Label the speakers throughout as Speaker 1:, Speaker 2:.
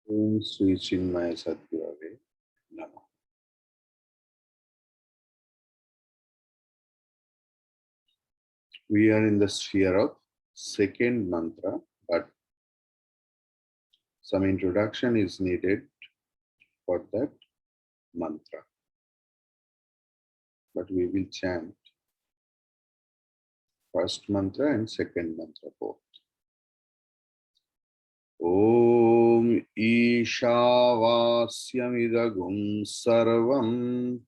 Speaker 1: Om Sri Chinmaya Sadgurave Namo. We are in the sphere of second mantra, but some introduction is needed for that mantra. But we will chant first mantra and second mantra both. Om Ishavasyamidagum sarvam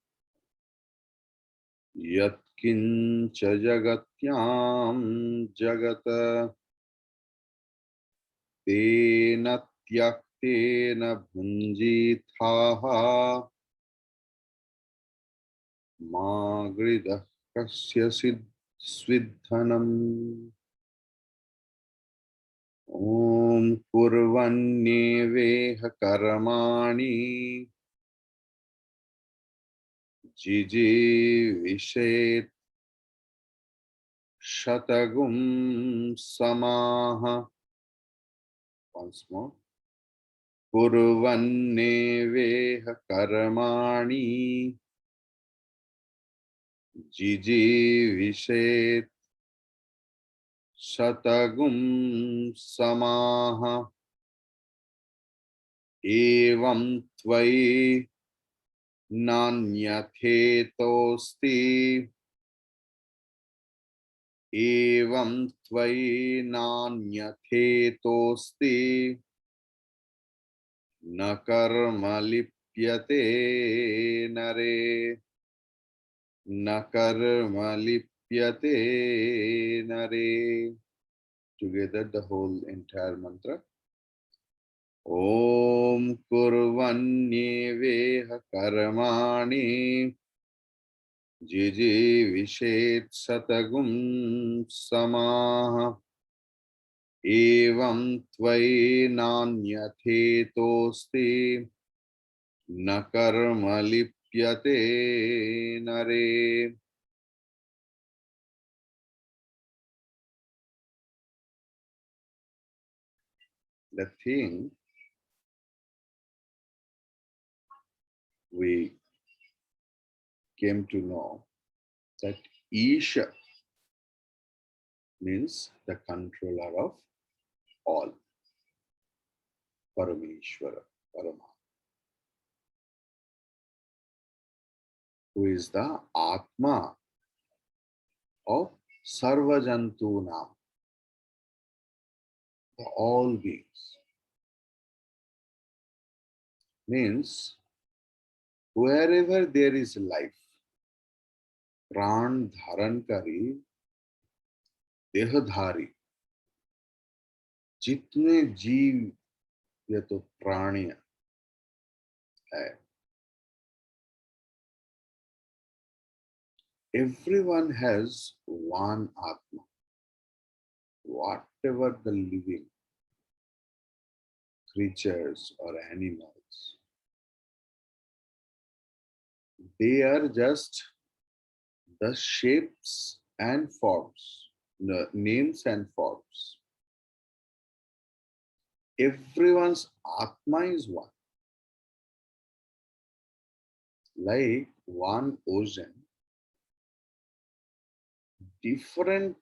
Speaker 1: Yatkincha jagatyam jagata Tena tyaktena bhunjithaha magridah kasya svidhanam. Om kurvanyeveha karmani jijivishet shatagum samaha. Once more. Kurvanyeveha karmani jijivishet shatagum samaha. Evam tvai nanyatetosti. Evam tvai nanyatetosti. Na karma lipyate nare. Na karma lipyate nare. Together the whole entire mantra. Om kurvanyeveha karmani jijivishet satagum samaha. Evam tvai nanyatetosti. Na karma lipyate nare. The thing we came to know that Isha means the controller of all. Parameshwara, Parama. Who is the Atma of Sarvajantuna, the all beings. Means wherever there is life, प्राण धारण करी देहधारी जितने जीव ये तो प्राणी है, everyone has one Atma. Whatever the living creatures or animals, they are just the shapes and forms, the names and forms. Everyone's Atma is one. Like one ocean, different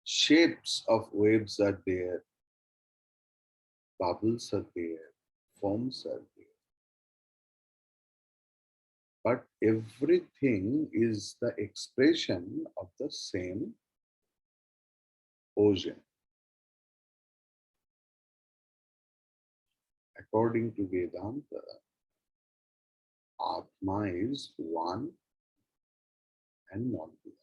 Speaker 1: shapes of waves are there, bubbles are there, foams are there. But everything is the expression of the same ocean. According to Vedanta, Atma is one and non-dual.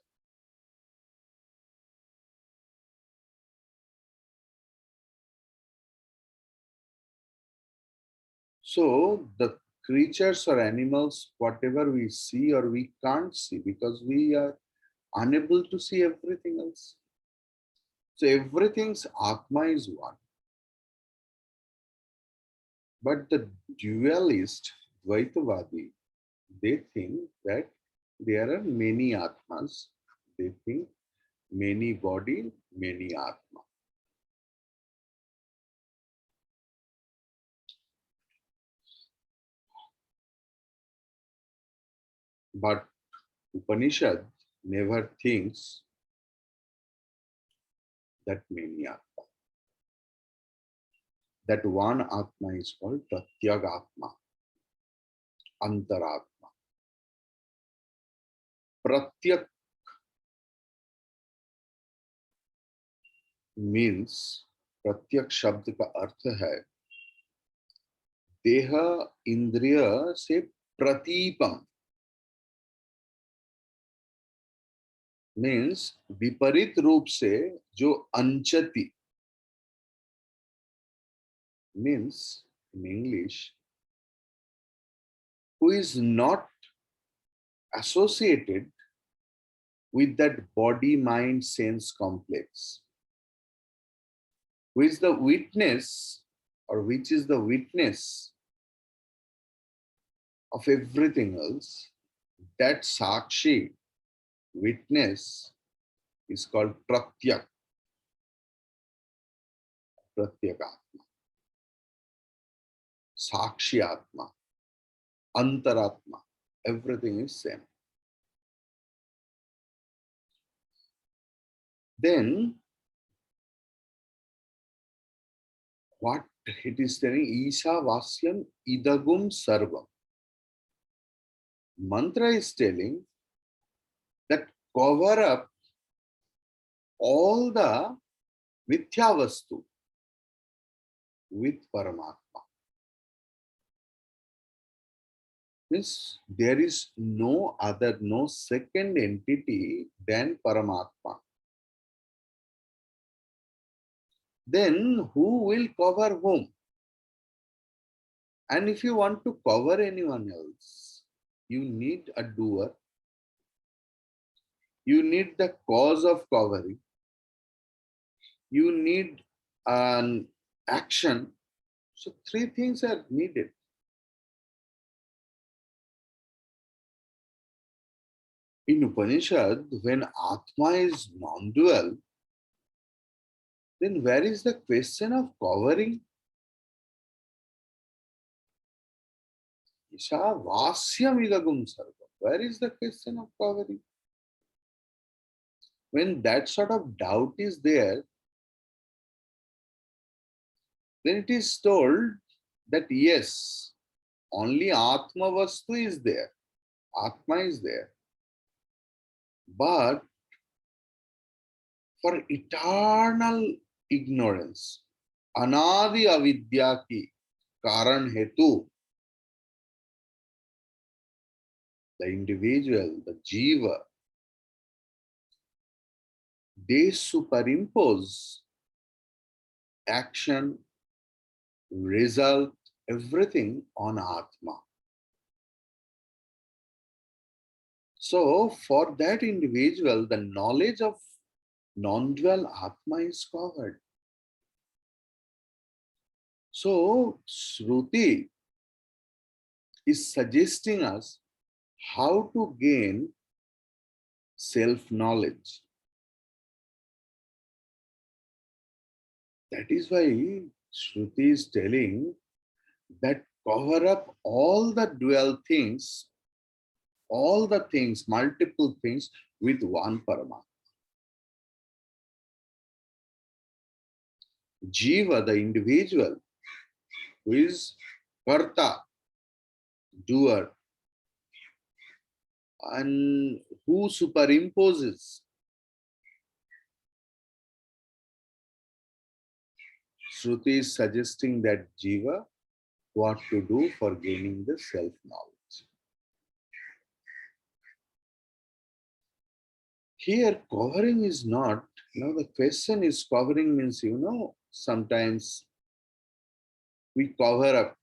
Speaker 1: So the creatures or animals, whatever we see or we can't see because we are unable to see everything else. So everything's Atma is one. But the dualist, Dvaitavadi, they think that there are many Atmas. They think many body, many Atma. But Upanishad never thinks that many Atma. That one Atma is called Pratyagatma, Antaratma. Pratyak means, Pratyak शब्द का अर्थ है देह इंद्रिय से प्रतीपम, means विपरीत रूप से जो अंचति, means in English, who is not associated with that body mind sense complex, who is the witness, or which is the witness of everything else. That sakshi, witness, is called pratyak, pratyakatma, sakshi atma, antaratma. Everything is same. Then what it is telling, Isha Vasyam idagum sarvam. Mantra is telling that cover up all the mithya vastu with Paramatma. Means there is no other, no second entity than Paramatma. Then who will cover whom? And if you want to cover anyone else, you need a doer. You need the cause of covering. You need an action. So three things are needed. In Upanishad, when Atma is non-dual, then where is the question of covering? Isha Vasyam idagum sarva. Where is the question of covering? When that sort of doubt is there, then it is told that yes, only Atma Vastu is there. Atma is there. But for eternal ignorance, Anadi Avidya ki Karan Hetu, the individual, the jiva, they superimpose action, result, everything on Atma. So for that individual, the knowledge of non-dual Atma is covered. So Shruti is suggesting us how to gain self-knowledge. That is why Shruti is telling that cover up all the dual things, all the things, multiple things with one Paramatma. Jiva, the individual, who is karta, doer, and who superimposes. Shruti is suggesting that jiva what to do for gaining the self-knowledge. Here, covering is not, the question is covering means, sometimes we cover up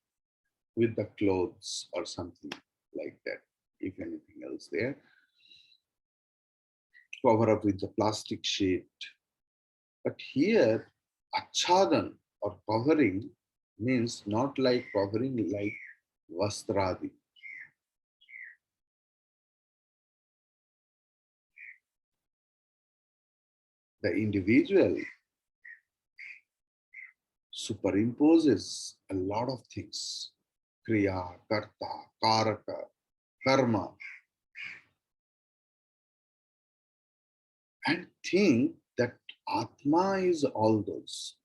Speaker 1: with the clothes or something like that, if anything else there. Cover up with the plastic sheet. But here, achadan or covering means not like covering like vastradi. The individual superimposes a lot of things. Kriya, karta, karaka, karma. and think that Atma is all those.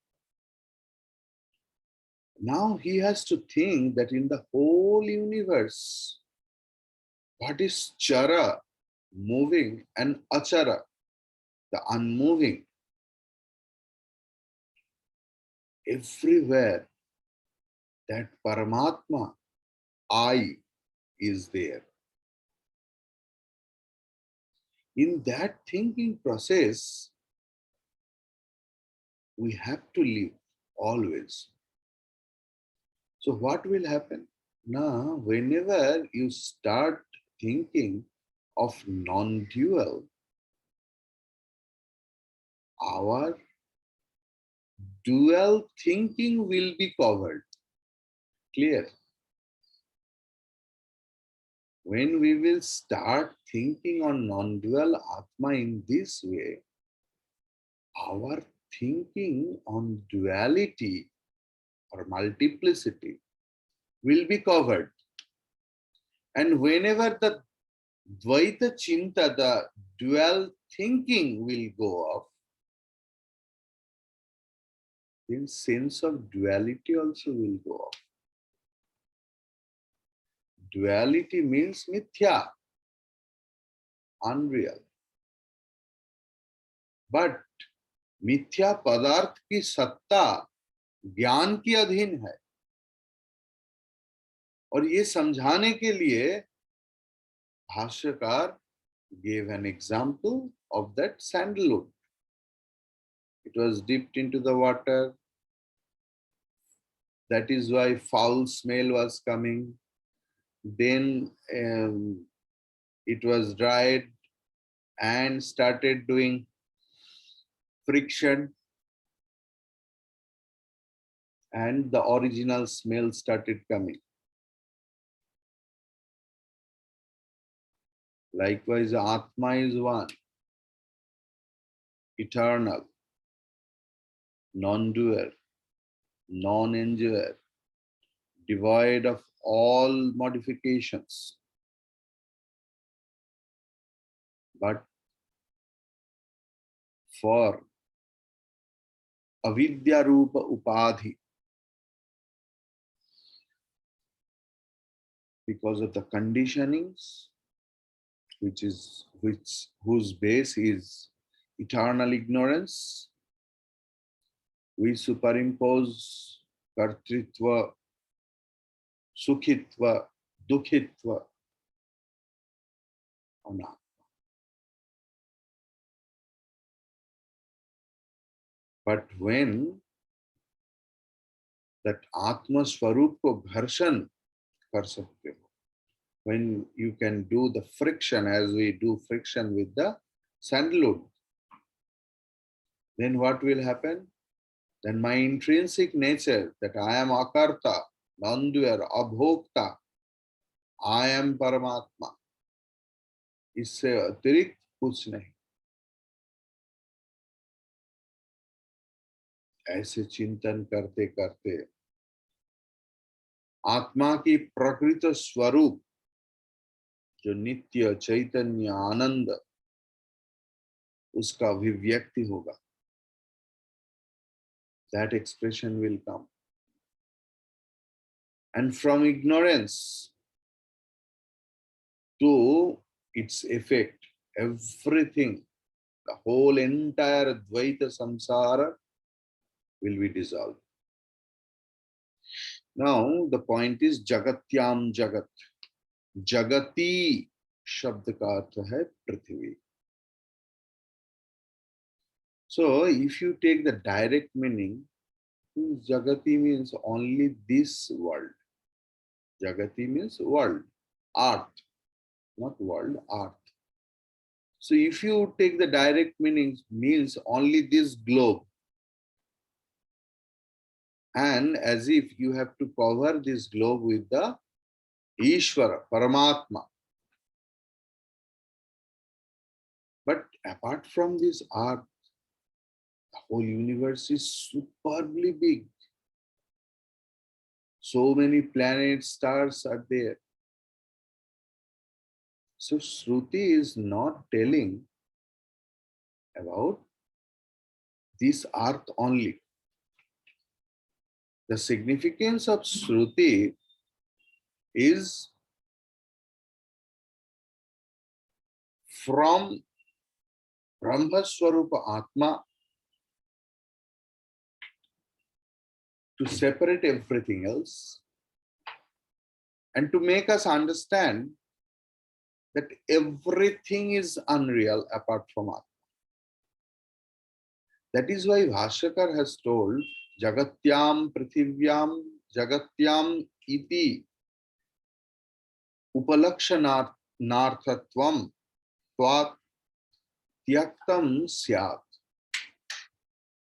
Speaker 1: Now he has to think that in the whole universe, what is chara, moving, and achara, the unmoving? Everywhere that Paramatma, I, is there. In that thinking process, we have to live always. So what will happen? Now, whenever you start thinking of non-dual, our dual thinking will be covered. Clear? When we will start thinking on non-dual Atma in this way, our thinking on duality or multiplicity will be covered. And whenever the Dvaita Chinta, the dual thinking will go off, then sense of duality also will go off. Duality means mithya, unreal. But मिथ्या पदार्थ की सत्ता ज्ञान के अधीन है, और ये समझाने के लिए भाष्यकार gave an example of that sandalwood. It was dipped into the water. That is why foul smell was coming. Then it was dried and started doing friction, and the original smell started coming. Likewise, Atma is one, eternal, non-doer, non-enjoyer, devoid of all modifications. But for avidya rupa upadhi, because of the conditionings, whose base is eternal ignorance, we superimpose kartritva, sukhitva, dukhitva on Atma. But when that Atma Swarup ko gharshan kar sakte ho, when you can do the friction as we do friction with the sandalwood, then what will happen? Then my intrinsic nature, that I am akarta, non-doer, abhokta, I am Paramatma, इससे अतिरिक्त कुछ नहीं. ऐसे चिंतन करते करते आत्मा की प्रकृत स्वरूप, जो नित्य चैतन्य आनंद, उसका अभिव्यक्ति होगा. That expression will come. And from ignorance to its effect, everything, the whole entire Dvaita Samsara will be dissolved. Now the point is Jagatyam Jagat. Jagati शब्द का अर्थ है पृथ्वी. So if you take the direct meaning, Jagati means only this world. Jagati means world, earth, not world, earth. So if you take the direct meaning, means only this globe. And as if you have to cover this globe with the Ishvara, Paramatma. But apart from this earth, the whole universe is superbly big. So many planets, stars are there. So Shruti is not telling about this earth only. The significance of Shruti is from Brahma Swarupa Atma to separate everything else and to make us understand that everything is unreal apart from Atma. That is why Bhashyakar has told Jagatyam Prithivyam Jagatyam iti upalakshanarthatvam tvat tyaktam syat.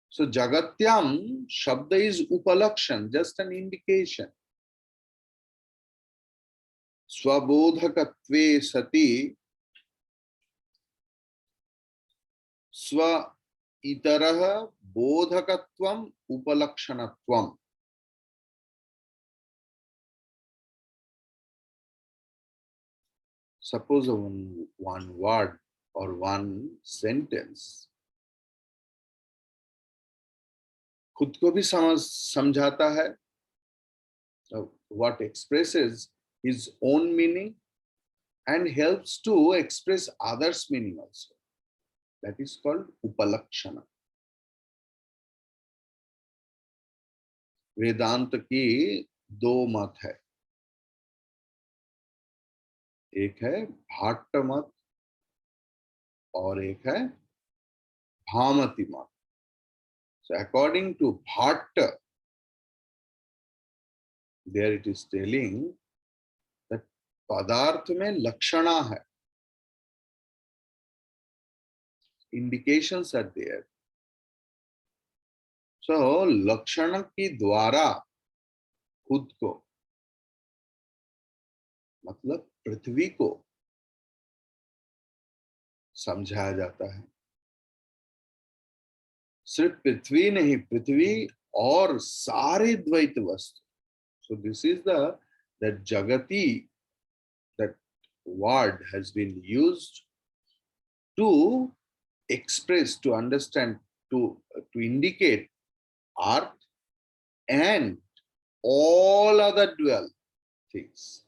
Speaker 1: So Jagatyam Shabda is upalakshan, just an indication. Swabodhakatve sati swa itaraha bodhakatvam upalakshanatvam. Suppose one word or one sentence खुद को भी समझाता है, what expresses his own meaning and helps to express others' meaning also. That is called upalakshana. वेदांत की दो मत है, एक है भाट्ट मत और एक है भामती मत. So according to Bhatta, there it is telling that padarth में लक्षणा है. Indications are there. So लक्षण की द्वारा खुद को, मतलब पृथ्वी को समझाया जाता है. सिर्फ पृथ्वी नहीं, पृथ्वी और सारे द्वैत वस्तु. So this is the Jagati, that word has been used to express, to understand, to indicate earth and all other dual things.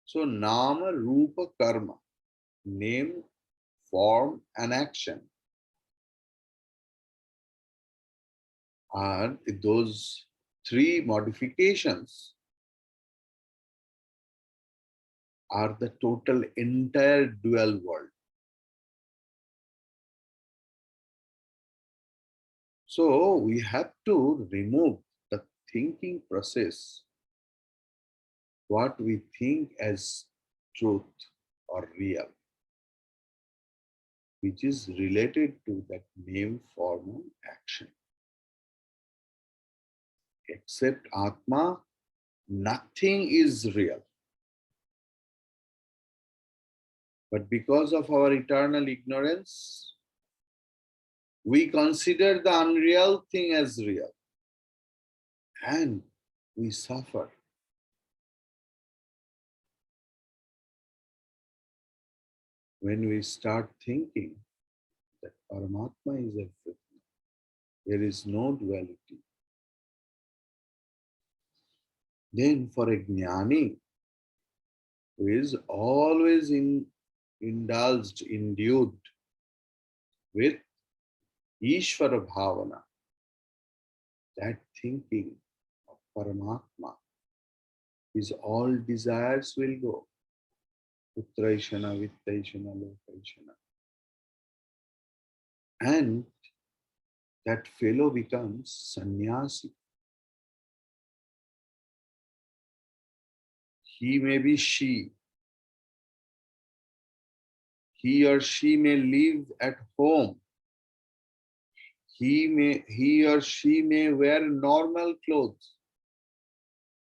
Speaker 1: So Nama, Rupa, Karma, name, form and action are those three modifications are the total entire dual world. So we have to remove the thinking process, what we think as truth or real, which is related to that name, form, and action. Except Atma, nothing is real. But because of our eternal ignorance, we consider the unreal thing as real. And we suffer. When we start thinking that Paramatma is everything, there is no duality, then for a jnani who is always indulged, endued with Ishvara Bhavana, that thinking of Paramatma, his all desires will go. Putraishana, Vittaishana, Lokaishana. And that fellow becomes sannyasi. He may be she. He or she may live at home. He or she may wear normal clothes.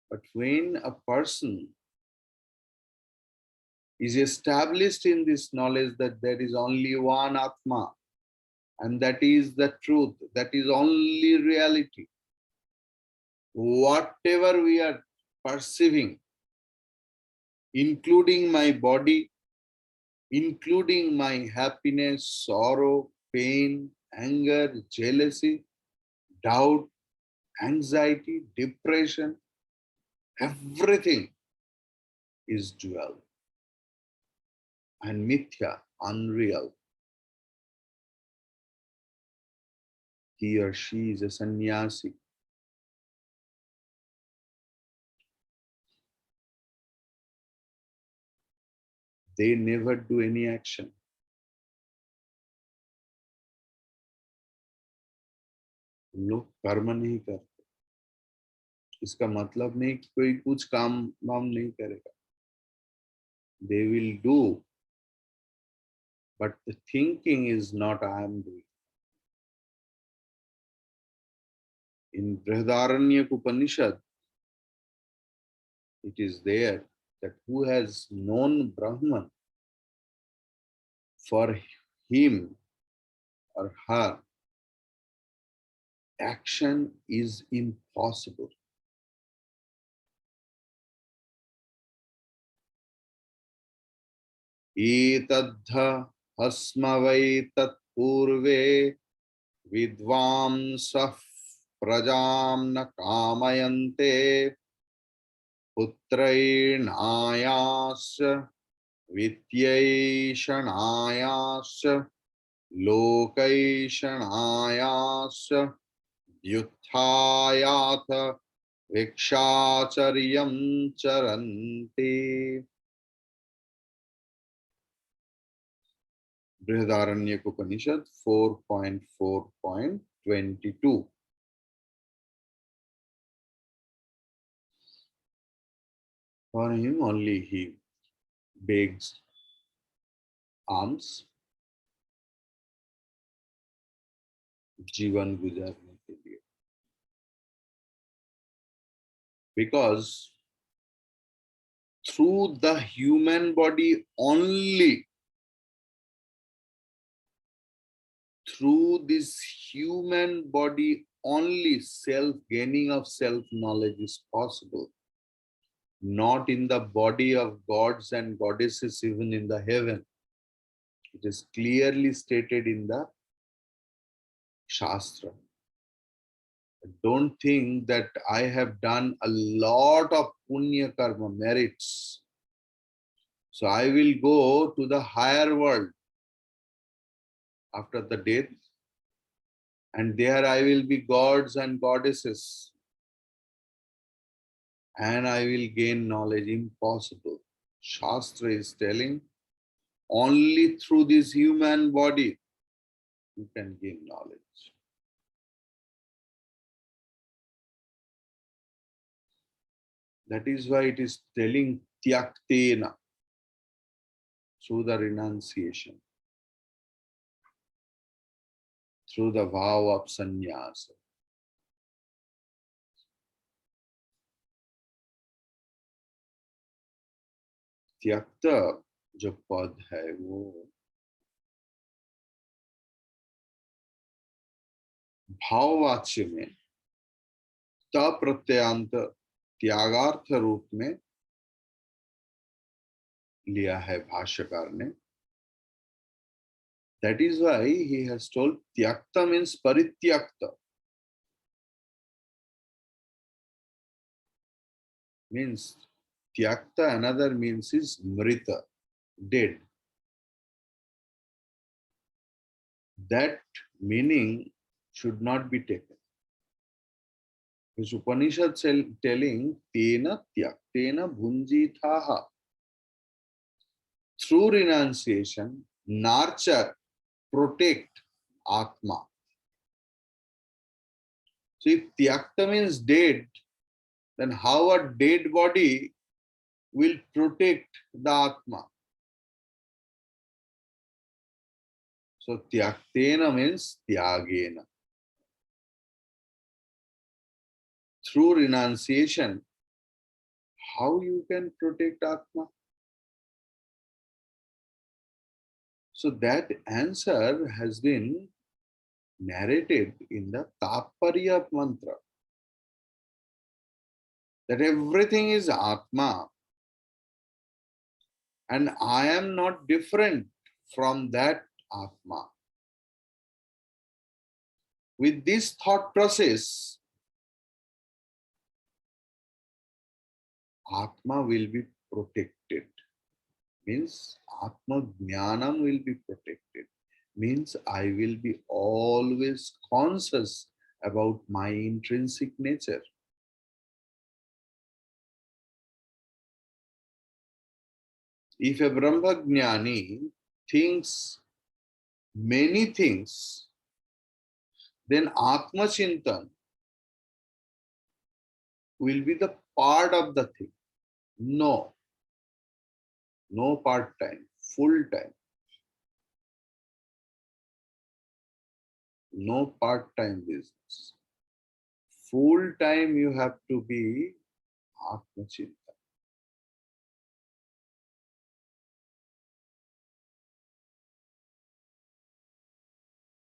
Speaker 1: But when a person is established in this knowledge that there is only one Atma, and that is the truth, that is only reality, whatever we are perceiving, including my body, including my happiness, sorrow, pain, anger, jealousy, doubt, anxiety, depression, everything is dual and mithya, unreal. He or she is a sannyasi. They never do any action. लोग कर्म नहीं करते, इसका मतलब नहीं कि कोई कुछ काम वाम नहीं करेगा. They will do, but the thinking is not I am doing. In Upanishad, it is there that who has known Brahman, for him or her, action is impossible. Etadha hasmavai tat purve vidvamsah prajam na kamayante putrainayasya vityaishanayasya lokaishanayasya yuthayatha vikshacharyam charanti. Upanishad 4.4.22. For him only he begs alms, जीवन गुजारने के लिए. Because through the human body only, through this human body only, self-gaining of self-knowledge is possible. Not in the body of gods and goddesses, even in the heaven. It is clearly stated in the Shastra. Don't think that I have done a lot of punya karma merits, so I will go to the higher world after the death, and there I will be gods and goddesses, and I will gain knowledge. Impossible. Shastra is telling only through this human body you can gain knowledge. That is why it is telling tyaktena, through the renunciation, through the vow of sannyasa. त्यक्ता जो पद है वो भाववाच्य में त प्रत्ययांत त्यागार्थ रूप में लिया है भाष्यकार ने. That is why he has told tyakta means parityakta. Means tyakta, another means is mrita, dead. That meaning should not be taken. This Upanishad telling tena tyaktena bhunjithaha. Through renunciation, nurture, protect Atma. So if tyakta means dead, then how a dead body will protect the Atma? So tyaktena means tyagena. Through renunciation, how you can protect Atma? So that answer has been narrated in the Taparya mantra. That everything is Atma. And I am not different from that Atma. With this thought process, Atma will be protected. Means Atma Jnanam will be protected. Means I will be always conscious about my intrinsic nature. If a Brahmajnani thinks many things, then Atma Chintan will be the part of the thing. No, no part time, full time. No part time business. Full time you have to be Atma Chintan.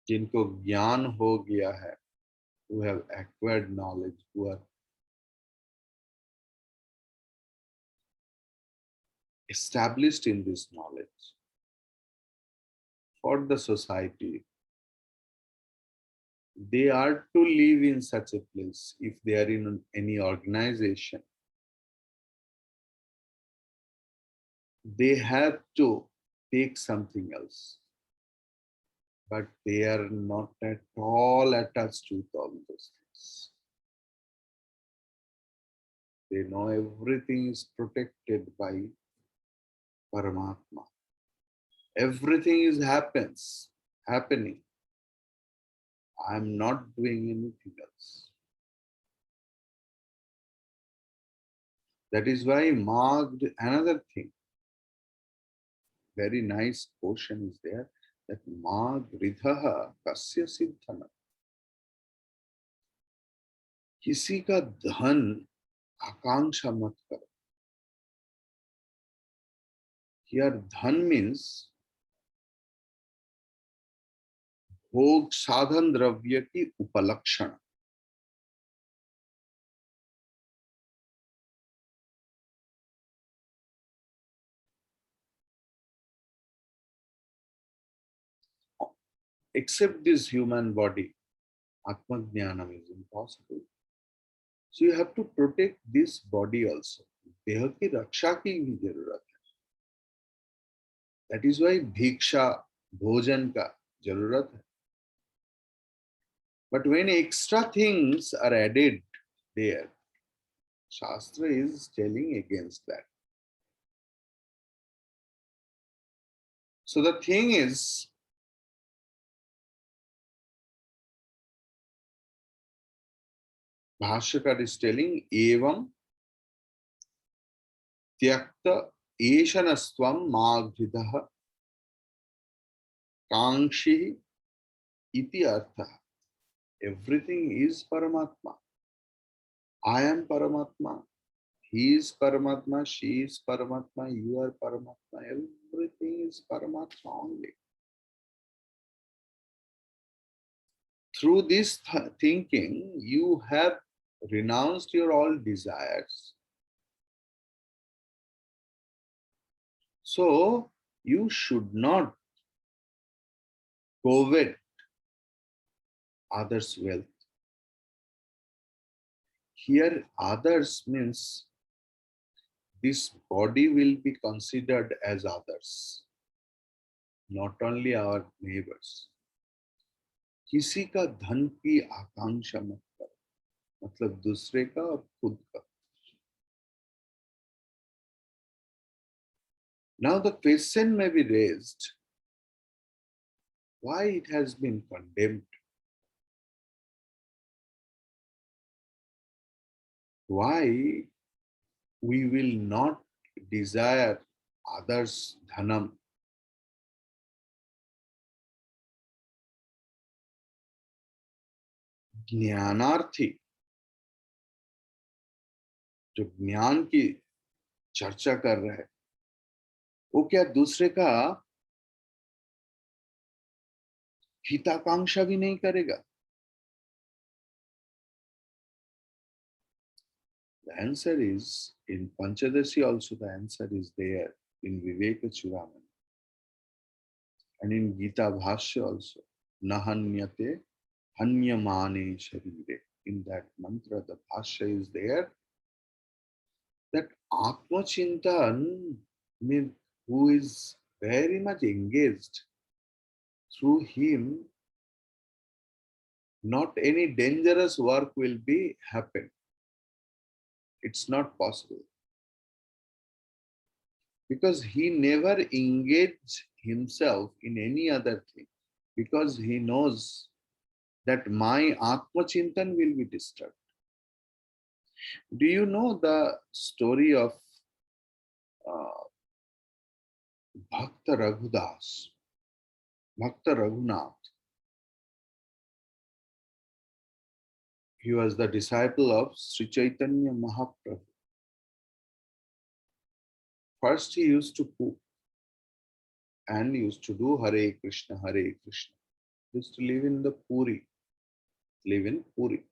Speaker 1: जिनको ज्ञान हो गया है, who have acquired knowledge, who are established in this knowledge for the society, they are to live in such a place. If they are in any organization, they have to take something else. But they are not at all attached with all those things. They know everything is protected by Paramatma. Everything is happening. I am not doing anything else. That is why marked another thing. Very nice portion is there. That ma gridhaha kasya siddhana. किसी का धन आकांक्षा मत करो. Here dhan means भोग साधन द्रव्य की उपलक्षण. Except this human body, Atma Jnanam is impossible. So you have to protect this body also. देह की रक्षा की भी जरूरत है. That is why भिक्षा भोजन का जरूरत है. But when extra things are added there, Shastra is telling against that. So the thing is, Bhashyakar is telling, evam tyakta eshanastvam magridaha kankshi iti artha. Everything is Paramatma. I am Paramatma. He is Paramatma. She is Paramatma. You are Paramatma. Everything is Paramatma only. Through this thinking, you have renounced your all desires. So, you should not covet others' wealth. Here, others means this body will be considered as others, not only our neighbors. किसी का धन की आकांक्षा मत करो, मतलब दूसरे का और खुद का. Now the question may be raised, why it has been condemned? Why we will not desire others' dhanam? Gyanarthi जो ज्ञान की चर्चा कर रहा है, वो क्या दूसरे का हिताकांक्षा भी नहीं करेगा? The answer is, in Panchadasi also the answer is there. in Viveka Chudamani. And in Gita Bhashya also, Nahanyate Hanyamane Sharire. In that mantra, the Bhashya is there that Atma Chintan, means who is very much engaged, through him, not any dangerous work will be happen. It's not possible. Because he never engaged himself in any other thing. Because he knows that my Atma Chintan will be disturbed. Do you know the story of Bhakta Raghudas, Bhakta Raghunath? He was the disciple of Sri Chaitanya Mahaprabhu. First, he used to cook and used to do Hare Krishna, Hare Krishna. He used to live in the Puri, live in Puri.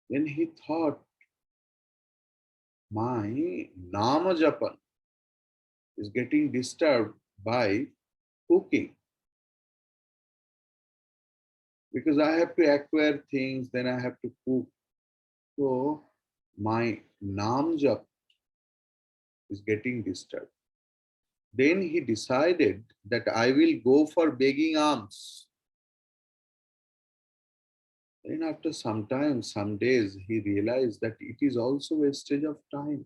Speaker 1: Then he thought, my Nama Japan is getting disturbed by cooking. Because I have to acquire things, then I have to cook. So my Nam Jap is getting disturbed. Then he decided that I will go for begging alms. Then after some time, some days, he realized that it is also wastage of time.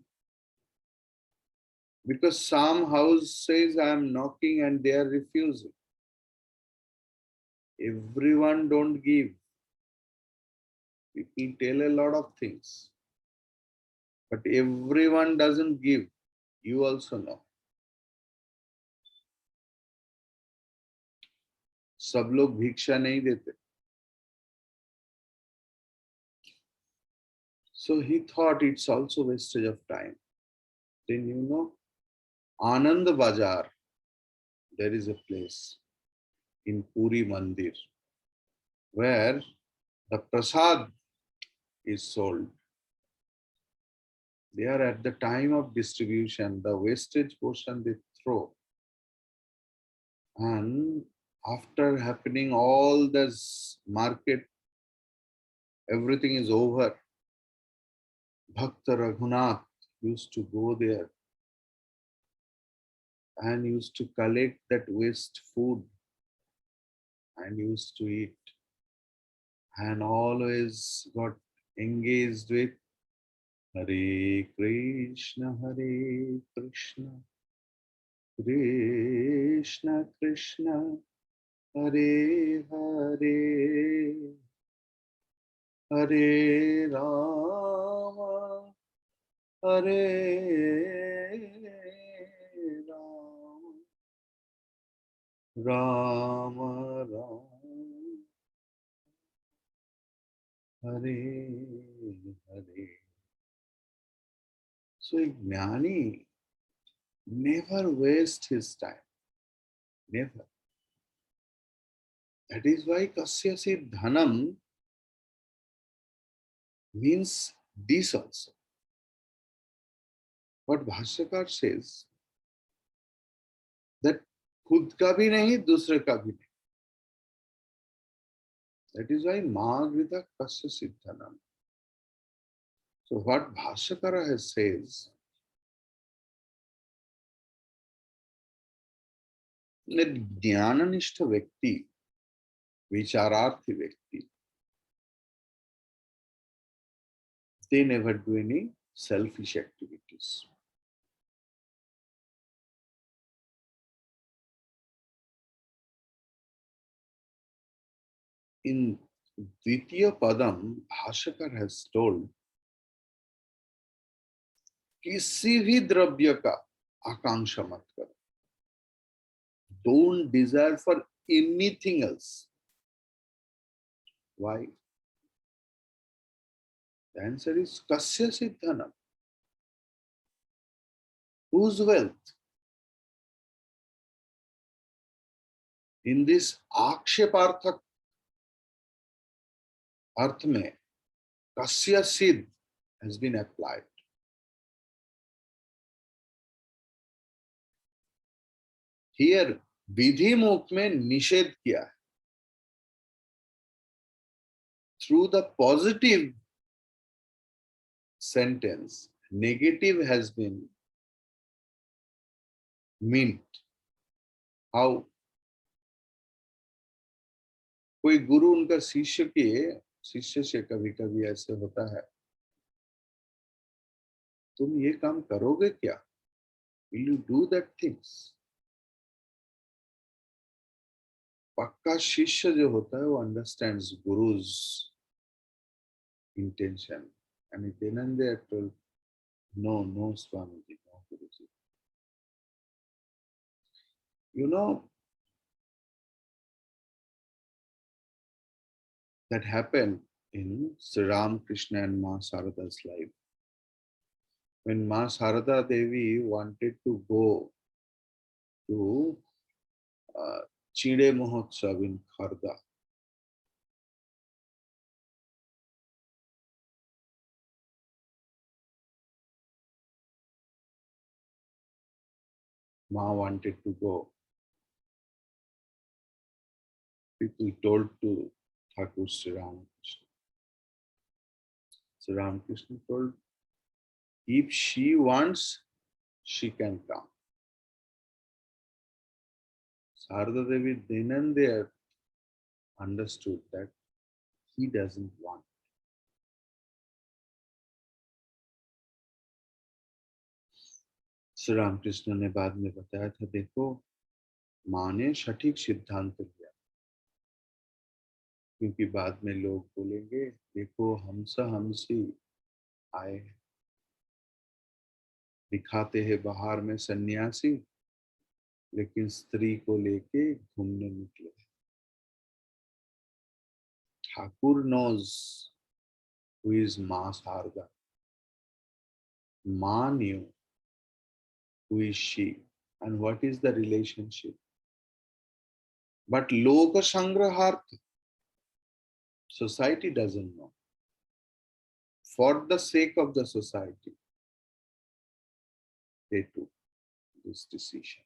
Speaker 1: Because some house says I am knocking and they are refusing. Everyone don't give. People tell a lot of things. But everyone doesn't give. You also know. सब लोग भिक्षा नहीं देते. So he thought it's also wastage of time. Then you know, Anand Bazar, there is a place in Puri Mandir where the prasad is sold. There at the time of distribution, the wastage portion they throw. And after happening all this market, everything is over. Bhakta Raghunath used to go there and used to collect that waste food and used to eat. And always got engaged with Hare Krishna, Krishna Krishna, Hare Hare, Hare Rama, Hare Rama, Rama Rama, Hare Hare. So a Jnani never waste his time. Never. That is why Kasyasi Dhanam means this also. What Bhashyakar says, that khud ka bhi nahi, dusre ka bhi nahi. That is why Magrita Kasyasi Dhanam. So what Bhashyakara has says, that Jnananishta Vyakti, Vichararthi Vyakti, they never do any selfish activities. In Dvitiya Padam, Bhashyakar has told, किसी भी द्रव्य का आकांक्षा मत करो. Don't desire for anything else. Why? The answer is Kasya Siddhanam. Whose wealth? In this Aksheparthak अर्थ में Kasya Siddh has been applied. Here, विधि मुक्त में निषेध किया है. Through the positive sentence, negative has been meant. How? कोई गुरु उनका शिष्य से कभी कभी ऐसे होता है, तुम ये काम करोगे क्या? Will you do that things? पक्का शिष्य जो होता है वो understands guru's intention. And then they are told, no, Swamiji, no, Guruji. You know, that happened in Sri Ramakrishna and Ma Sarada's life. When Ma Sarada Devi wanted to go to Chide Mahotsav in Kharda, Ma wanted to go. People told to Thakur Sri Ramakrishna. Sri Ramakrishna told, if she wants, she can come. Sarada Devi then and there understood that he doesn't want. Shri Ramakrishna ने बाद में बताया था, देखो माँ ने सटीक सिद्धांत लिया, क्योंकि बाद में लोग बोलेंगे देखो हमसी आए, दिखाते हैं बाहर में सन्यासी, लेकिन स्त्री को लेके घूमने निकले. Thakur knows who is Ma Sarada. Ma knew who is she and what is the relationship. But Loka Sangrahartha, society doesn't know. For the sake of the society, they took this decision.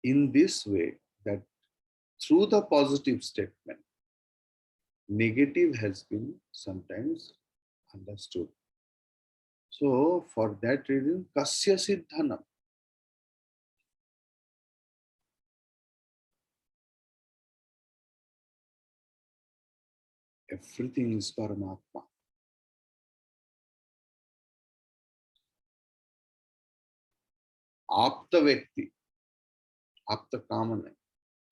Speaker 1: In this way, that through the positive statement, negative has been sometimes understood. So, for that reason, Kasya Siddhanam. Everything is Paramatma. Apta Vyakti, Apta Kamana,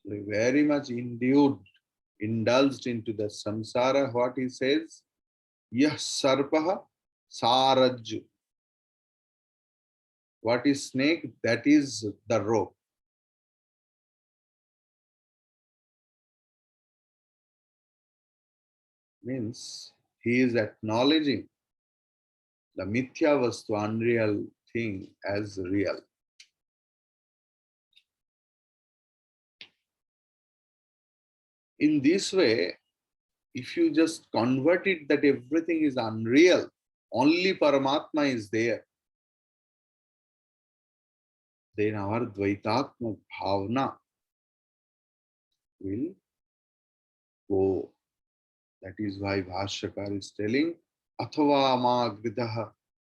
Speaker 1: very much indulged into the samsara, what he says, Yah Sarpaha Sarajju. What is snake? That is the rope. Means he is acknowledging the mithya vastu, unreal thing, as real. In this way, if you just convert it that everything is unreal, only Paramatma is there, then our Dvaitatma Bhavana will go. That is why Bhashyakar is telling, Athava ma gridaha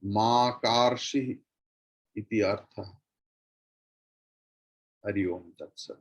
Speaker 1: ma karshi iti artha. Hari Om Tat Sat.